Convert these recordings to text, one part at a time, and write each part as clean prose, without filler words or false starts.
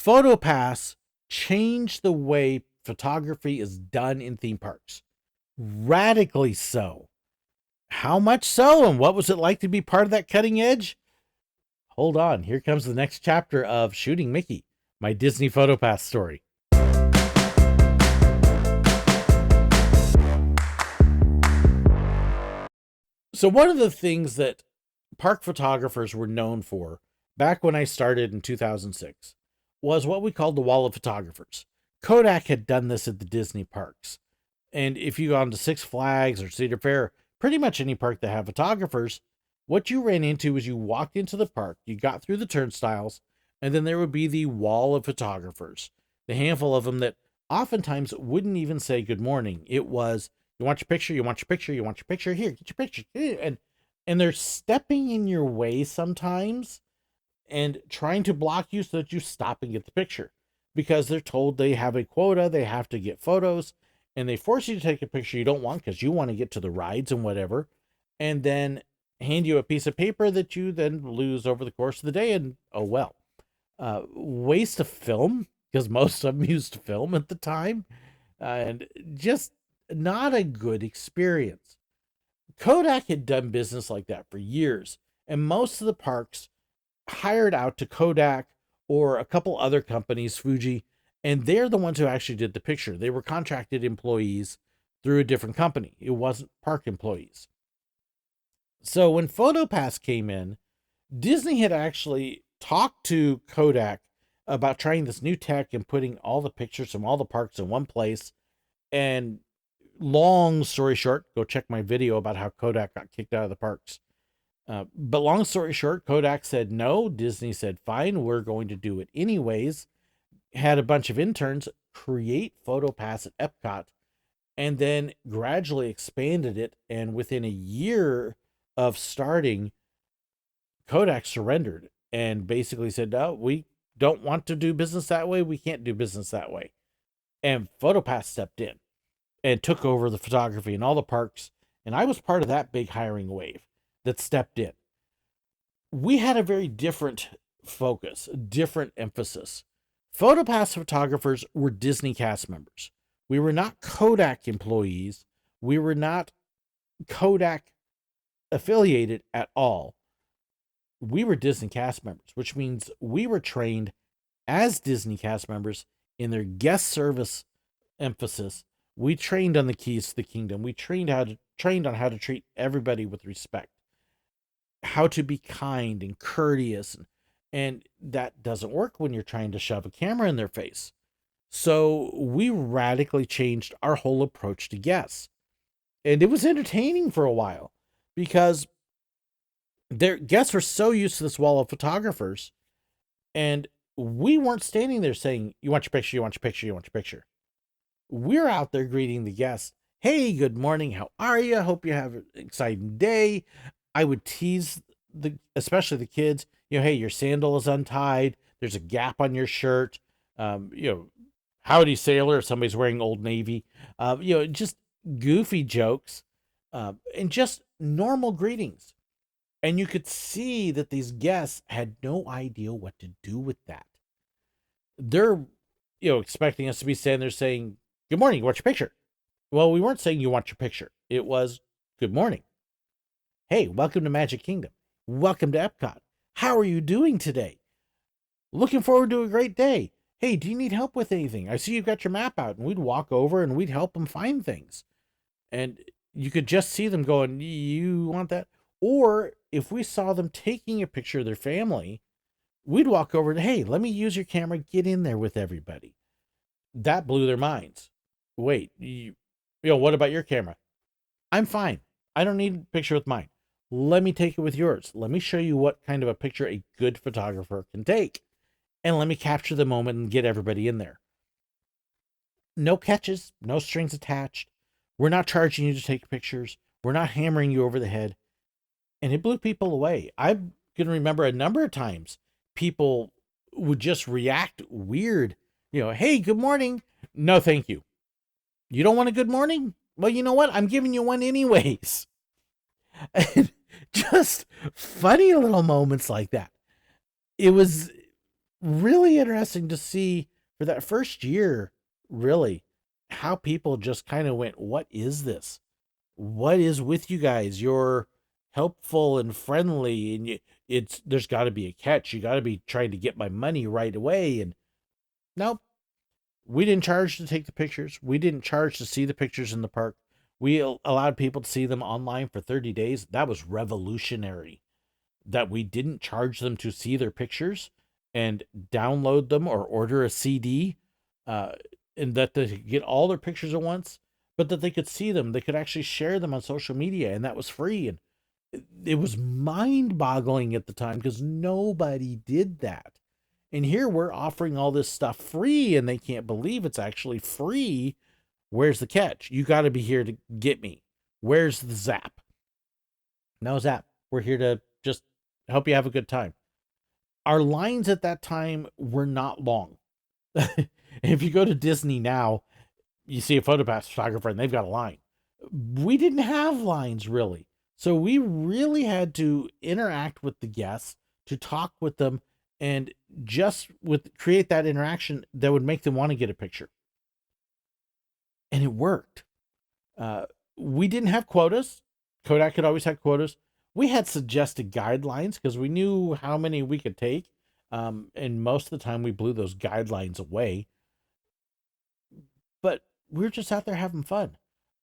Photopass changed the way photography is done in theme parks. Radically so. How much so, and what was it like to be part of that cutting edge? Hold on, here comes the next chapter of Shooting Mickey, my Disney Photopass story. So one of the things that park photographers were known for back when I started in 2006 was what we called the wall of photographers. Kodak had done this at the Disney parks. And if you go on to Six Flags or Cedar Fair, pretty much any park that have photographers, what you ran into was you walked into the park, you got through the turnstiles, and then there would be the wall of photographers. The handful of them that oftentimes wouldn't even say good morning. It was, you want your picture, you want your picture, you want your picture, here, get your picture. And they're stepping in your way sometimes and trying to block you so that you stop and get the picture. Because they're told they have a quota, they have to get photos, and they force you to take a picture you don't want because you want to get to the rides and whatever, and then hand you a piece of paper that you then lose over the course of the day, and oh well. Waste of film, because most of them used film at the time, and just not a good experience. Kodak had done business like that for years, and most of the parks hired out to Kodak or a couple other companies, Fuji, and they're the ones who actually did the picture. They were contracted employees through a different company. It wasn't park employees. So when Photopass came in, Disney had actually talked to Kodak about trying this new tech and putting all the pictures from all the parks in one place. And long story short, go check my video about how Kodak got kicked out of the parks. But long story short, Kodak said no. Disney said, fine, we're going to do it anyways. Had a bunch of interns create Photopass at Epcot and then gradually expanded it. And within a year of starting, Kodak surrendered and basically said, no, we don't want to do business that way. We can't do business that way. And Photopass stepped in and took over the photography in all the parks. And I was part of that big hiring wave that stepped in. We had a very different focus, a different emphasis. Photopass photographers were Disney cast members. We were not Kodak employees. We were not Kodak affiliated at all. We were Disney cast members, which means we were trained as Disney cast members in their guest service emphasis. We trained on the keys to the kingdom. We trained on how to treat everybody with respect, how to be kind and courteous, and that doesn't work when you're trying to shove a camera in their face. So we radically changed our whole approach to guests, and it was entertaining for a while because their guests were so used to this wall of photographers, and we weren't standing there saying, you want your picture, you want your picture, you want your picture. We're out there greeting the guests. Hey, good morning. How are you? Hope you have an exciting day. I would tease especially the kids, hey, your sandal is untied. There's a gap on your shirt. Howdy sailor, if somebody's wearing Old Navy, just goofy jokes, and just normal greetings. And you could see that these guests had no idea what to do with that. They're, expecting us to be standing there saying, good morning, you want your picture? Well, we weren't saying you want your picture. It was, good morning. Hey, welcome to Magic Kingdom. Welcome to Epcot. How are you doing today? Looking forward to a great day. Hey, do you need help with anything? I see you've got your map out. And we'd walk over and we'd help them find things. And you could just see them going, you want that? Or if we saw them taking a picture of their family, we'd walk over and, hey, let me use your camera. Get in there with everybody. That blew their minds. Wait, what about your camera? I'm fine. I don't need a picture with mine. Let me take it with yours. Let me show you what kind of a picture a good photographer can take. And let me capture the moment and get everybody in there. No catches, no strings attached. We're not charging you to take pictures. We're not hammering you over the head. And it blew people away. I can remember a number of times people would just react weird. Hey, good morning. No, thank you. You don't want a good morning? Well, you know what? I'm giving you one anyways. And just funny little moments like that. It was really interesting to see for that first year, really, how people just kind of went, what is this? What is with you guys? You're helpful and friendly, and there's got to be a catch. You got to be trying to get my money right away. And nope, we didn't charge to take the pictures. We didn't charge to see the pictures in the park. We allowed people to see them online for 30 days. That was revolutionary, that we didn't charge them to see their pictures and download them or order a CD, uh, and that they could get all their pictures at once, but that they could see them. They could actually share them on social media, and that was free. And it was mind boggling at the time because nobody did that. And here we're offering all this stuff free, and they can't believe it's actually free. Where's the catch? You got to be here to get me. Where's the zap? No zap. We're here to just help you have a good time. Our lines at that time were not long. If you go to Disney now, you see a Photopass photographer and they've got a line. We didn't have lines really. So we really had to interact with the guests, to talk with them, and just create that interaction that would make them want to get a picture. And it worked. We didn't have quotas. Kodak had always had quotas. We had suggested guidelines because we knew how many we could take. And most of the time we blew those guidelines away. But we were just out there having fun.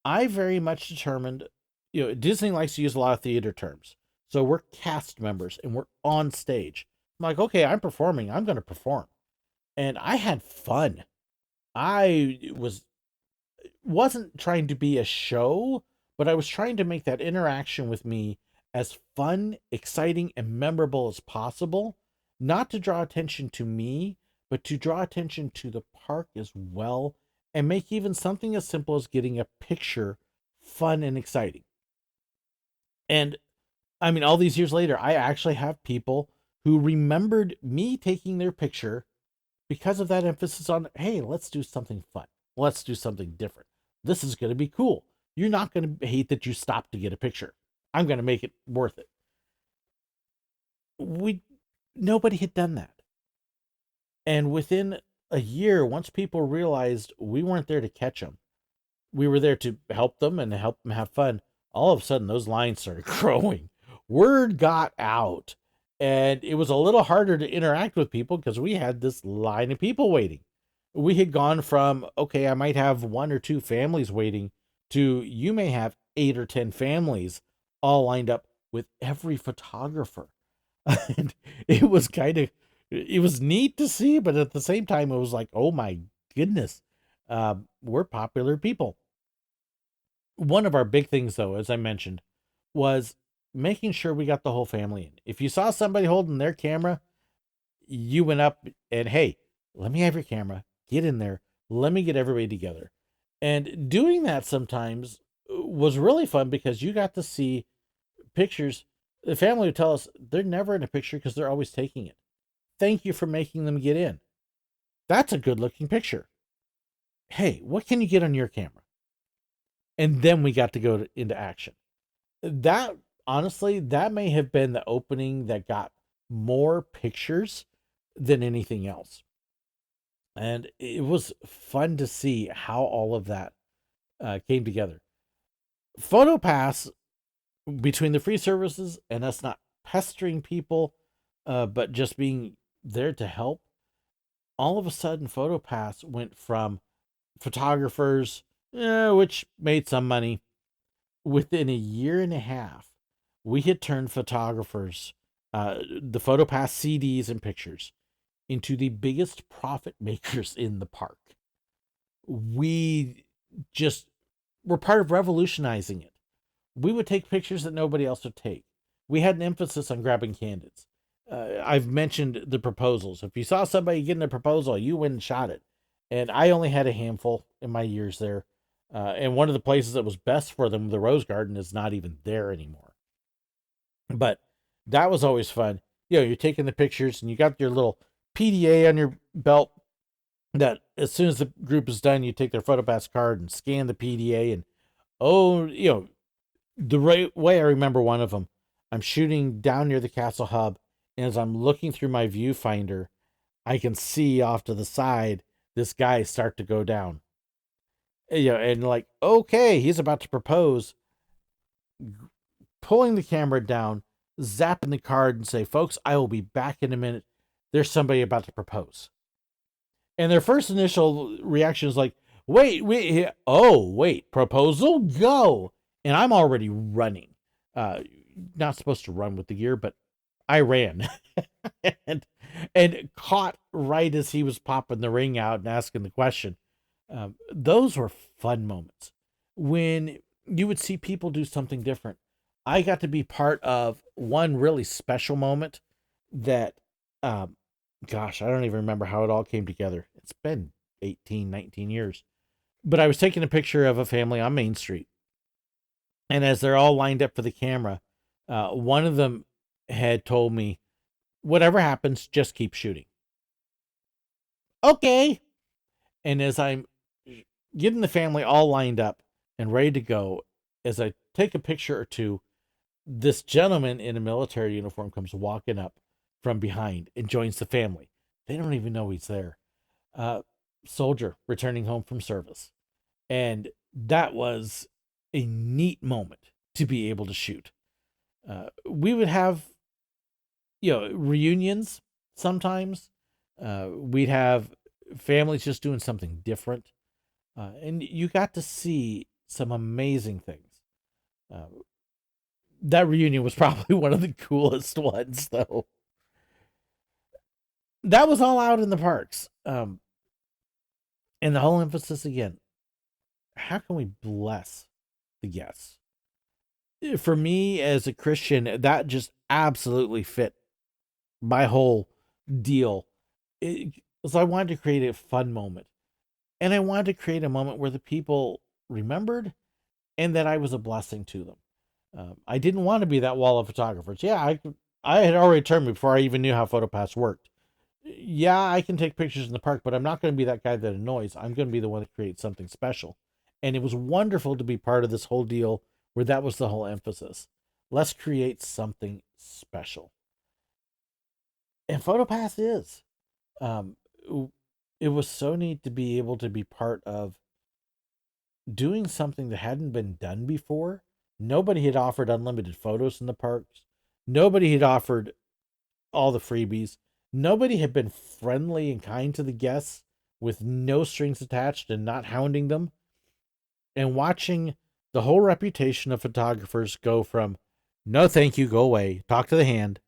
I very much determined, Disney likes to use a lot of theater terms. So we're cast members and we're on stage. I'm like, okay, I'm performing. I'm going to perform. And I had fun. I wasn't trying to be a show, but I was trying to make that interaction with me as fun, exciting, and memorable as possible, not to draw attention to me, but to draw attention to the park as well, and make even something as simple as getting a picture fun and exciting. And I mean, all these years later, I actually have people who remembered me taking their picture because of that emphasis on, hey, let's do something fun. Let's do something different. This is going to be cool. You're not going to hate that you stopped to get a picture. I'm going to make it worth it. Nobody had done that. And within a year, once people realized we weren't there to catch them, we were there to help them and help them have fun. All of a sudden, those lines started growing. Word got out. And it was a little harder to interact with people because we had this line of people waiting. We had gone from, okay, I might have one or two families waiting, to you may have 8 or 10 families all lined up with every photographer. And it was it was neat to see, but at the same time, it was like, oh my goodness, we're popular people. One of our big things, though, as I mentioned, was making sure we got the whole family in. If you saw somebody holding their camera, you went up and, hey, let me have your camera, get in there, let me get everybody together. And doing that sometimes was really fun because you got to see pictures. The family would tell us they're never in a picture because they're always taking it. Thank you for making them get in. That's a good looking picture. Hey, what can you get on your camera? And then we got to go into action. That, honestly, that may have been the opening that got more pictures than anything else. And it was fun to see how all of that came together. Photopass, between the free services and us not pestering people, but just being there to help, all of a sudden Photopass went from photographers, which made some money. Within a year and a half, we had turned photographers, the Photopass CDs and pictures, into the biggest profit makers in the park. We just were part of revolutionizing it. We would take pictures that nobody else would take. We had an emphasis on grabbing candids. I've mentioned the proposals. If you saw somebody getting a proposal, you went and shot it. And I only had a handful in my years there. And one of the places that was best for them, the Rose Garden, is not even there anymore. But that was always fun. You're taking the pictures and you got your little PDA on your belt that as soon as the group is done, you take their Photopass card and scan the PDA. And the right way I remember one of them, I'm shooting down near the castle hub. And as I'm looking through my viewfinder, I can see off to the side this guy start to go down. And like, okay, he's about to propose, pulling the camera down, zapping the card and say, folks, I will be back in a minute. There's somebody about to propose. And their first initial reaction is like, wait, oh, wait, proposal, go. And I'm already running. Not supposed to run with the gear, but I ran and caught right as he was popping the ring out and asking the question. Those were fun moments when you would see people do something different. I got to be part of one really special moment that, gosh, I don't even remember how it all came together. It's been 18, 19 years. But I was taking a picture of a family on Main Street. And as they're all lined up for the camera, one of them had told me, whatever happens, just keep shooting. Okay. And as I'm getting the family all lined up and ready to go, as I take a picture or two, this gentleman in a military uniform comes walking up from behind and joins the family. They don't even know he's there. Soldier returning home from service. And that was a neat moment to be able to shoot. We would have, reunions sometimes. We'd have families just doing something different. And you got to see some amazing things. That reunion was probably one of the coolest ones, though. That was all out in the parks. And the whole emphasis again, how can we bless the guests? For me as a Christian, that just absolutely fit my whole deal. So I wanted to create a fun moment. And I wanted to create a moment where the people remembered and that I was a blessing to them. I didn't want to be that wall of photographers. Yeah, I had already turned before I even knew how Photpass worked. Yeah, I can take pictures in the park, but I'm not going to be that guy that annoys. I'm going to be the one that creates something special. And it was wonderful to be part of this whole deal where that was the whole emphasis. Let's create something special. And Photpass is. It was so neat to be able to be part of doing something that hadn't been done before. Nobody had offered unlimited photos in the parks. Nobody had offered all the freebies. Nobody had been friendly and kind to the guests with no strings attached and not hounding them. And watching the whole reputation of photographers go from, no, thank you, go away, talk to the hand,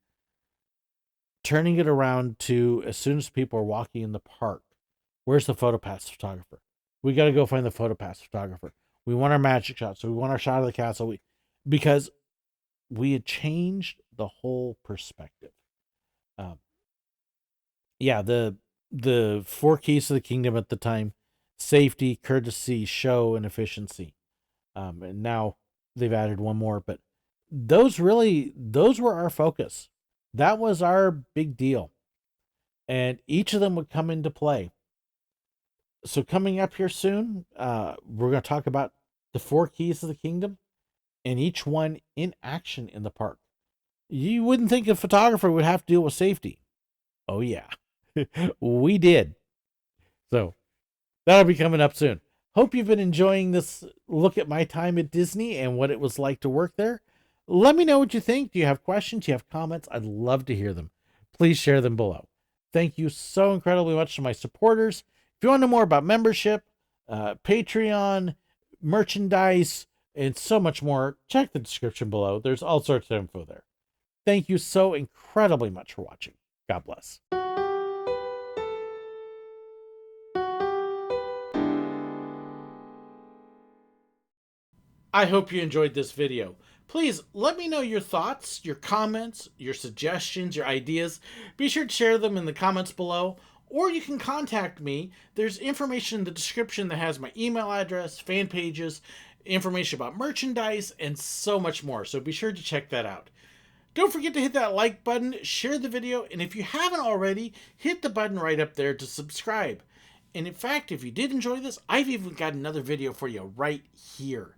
turning it around to, as soon as people are walking in the park, where's the Photopass photographer? We got to go find the Photopass photographer. We want our magic shot. So we want our shot of the castle. Because we had changed the whole perspective. The 4 keys to the kingdom at the time: safety, courtesy, show, and efficiency. And now they've added one more, but those were our focus. That was our big deal. And each of them would come into play. So coming up here soon, we're going to talk about the 4 keys of the kingdom and each one in action in the park. You wouldn't think a photographer would have to deal with safety. Oh yeah, we did. So that'll be coming up soon. Hope you've been enjoying this look at my time at Disney and what it was like to work there. Let me know what you think. Do you have questions? Do you have comments? I'd love to hear them. Please share them below. Thank you so incredibly much to my supporters. If you want to know more about membership, Patreon, merchandise, and so much more, check the description below. There's all sorts of info there. Thank you so incredibly much for watching. God bless. I hope you enjoyed this video. Please let me know your thoughts, your comments, your suggestions, your ideas. Be sure to share them in the comments below, or you can contact me. There's information in the description that has my email address, fan pages, information about merchandise, and so much more. So be sure to check that out. Don't forget to hit that like button, share the video, and if you haven't already, hit the button right up there to subscribe. And in fact, if you did enjoy this, I've even got another video for you right here.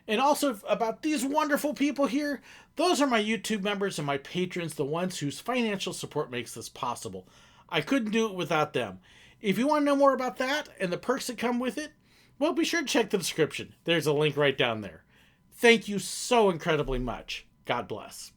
And also about these wonderful people here, those are my YouTube members and my patrons, the ones whose financial support makes this possible. I couldn't do it without them. If you want to know more about that and the perks that come with it, well, be sure to check the description. There's a link right down there. Thank you so incredibly much. God bless.